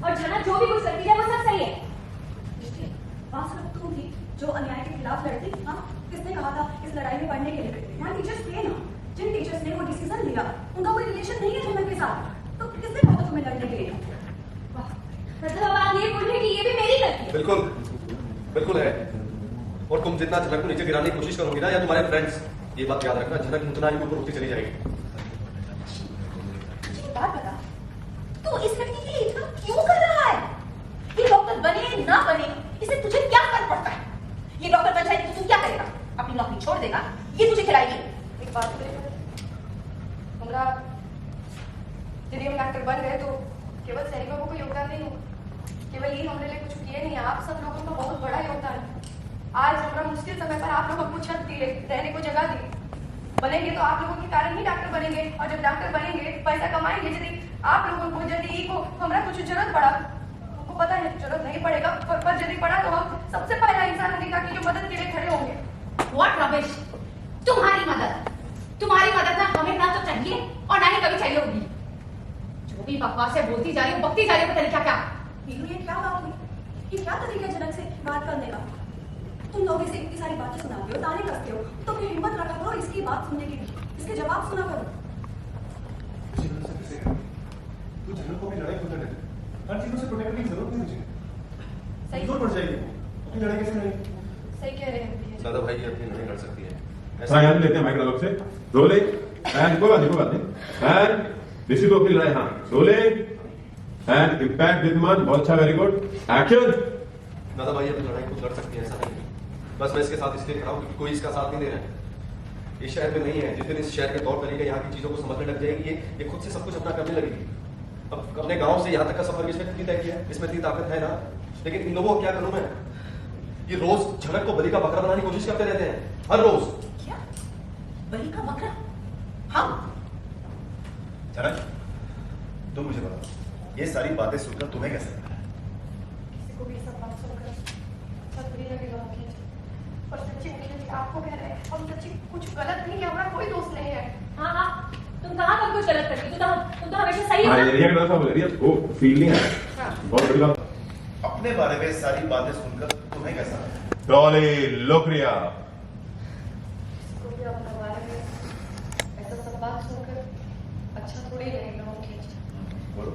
और झनक जो भी कुछ करती है वो सब सही है। वहाँ सिर्फ तुम थी जो अन्याय के खिलाफ लड़ती। हाँ, किसने कहा था इस लड़ाई में पढ़ने के लिए? यहाँ टीचर्स थे ना, जिन टीचर्स ने वो डिसीजन लिया उनका कोई रिलेशन नहीं है झनक के साथ, तो किसने कहा था तुम्हें लड़ने के लिए? मतलब आप ये बोल रहे हैं कि ये भी मेरी गलती है? बिल्कुल बिल्कुल है। और तुम जितना झनक को नीचे गिराने की कोशिश करोगी ना, या तुम्हारे फ्रेंड्स, ये बात याद रखना, झनक उतना ही ऊपर उठती चली जाएगी। बात बता, तू इस लड़की के लिए इतना क्यों कर रहा है? ये डॉक्टर बने ना बने, इससे तुझे क्या फर्क पड़ता है? ये डॉक्टर बन जाएगी तो तू क्या करेगा? अपनी नौकरी छोड़ देगा? ये तुझे खिलाएगी? एक बात हमरा यदि हम डॉक्टर बन गए तो केवल सैनिकों को योगदान नहीं होगा, केवल ये हमारे लिए कुछ किए नहीं, आप सब लोगों का बहुत बड़ा योगदान है। आज हमारा मुश्किल समय पर आप लोग हमको छत दिए, रहने को जगह दी। बनेंगे तो आप लोगों के कारण ही डॉक्टर बनेंगे, और जब डॉक्टर बनेंगे पैसा कमाएंगे। यदि आप लोगों को यदि को हमारा कुछ जरूरत पड़ा, हमको पता है जरूरत नहीं पड़ेगा, पर यदि पड़ा तो हम सबसे पहला इंसान होंगे ताकि जो मदद के लिए खड़े होंगे। What rubbish! तुम्हारी मदद ना हमें ना तो चाहिए और ना ही कभी चाहिए होगी। जो भी बकवासें बोलती जा रही हो, बकती जा रही हो, पता नहीं क्या क्या। ये क्या बात हुई? ये क्या तरीका है जनक से बात करने का? तुम लोग इसे इतनी सारी बातें सुनाते हो, ताने कसते हो, तो फिर हिम्मत रखा करो इसकी बात सुनने की, इसके जवाब सुना करो। तू झनक को अपनी लड़ाई खुद लड़े, हर चीजों से प्रोटेक्ट करने की जरूरत नहीं तुझे। सही जोर पड़ जाएगी, अपनी लड़ाई कैसे लड़ेगी? सही कह रहे हैं दादा भाई ये अपनी नहीं लड़ सकती है। यहाँ लेते हैं माइक डायलॉग से। रोलिंग एंड कोई बात नहीं एंड ऋषि को अपनी लड़ाई। हाँ, रोलिंग एंड इम्पैक्ट विद्यमान, बहुत अच्छा, वेरी गुड, एक्शन। दादा भाई अपनी लड़ाई खुद लड़ सकती है, ऐसा नहीं है। बस मैं इसके साथ इसलिए खड़ा हूँ क्योंकि कोई इसका साथ नहीं दे रहा है। इस शहर में नहीं है। जिस दिन इस शहर के तौर तरीके, यहाँ की चीजों को समझने लग जाएगी, ये खुद से सब कुछ अपना करने लगेगी। अब अपने गांव से यहाँ तक का सफर इसमें कितनी तय किया, इसमें इतनी ताकत है ना। लेकिन इन लोगों को क्या करूं मैं? ये रोज झनक को बलि का बकरा बनाने की कोशिश करते रहते हैं, हर रोज। क्या? बलि का बकरा? हम? झनक, तुम मुझे बताओ, ये सारी बातें सुनकर तुम्हें कैसा लगा? किसी को भी ये सब बात सुनकर अच्छा बुरी लगेगा मुखिया जी, पर सच्ची मुखिया जी आपको कह रहे हैं, हम सच्ची कुछ गलत नहीं है, हमारा कोई दोष नहीं है। हाँ, तुम कहाँ पर कुछ गलत करती? तुम तो हमेशा सही हो हाँ, ना? एरिया का सब एरिया वो फील नहीं आया। हाँ। बहुत बड़ी बात। अपने बारे में सारी बातें सुनकर तुम्हें कैसा लगा? डॉली लोकरिया, किसी को भी अपने बारे में ऐसा सब बात सुनकर अच्छा थोड़ी लगेगा मुखिया जी। बोलो।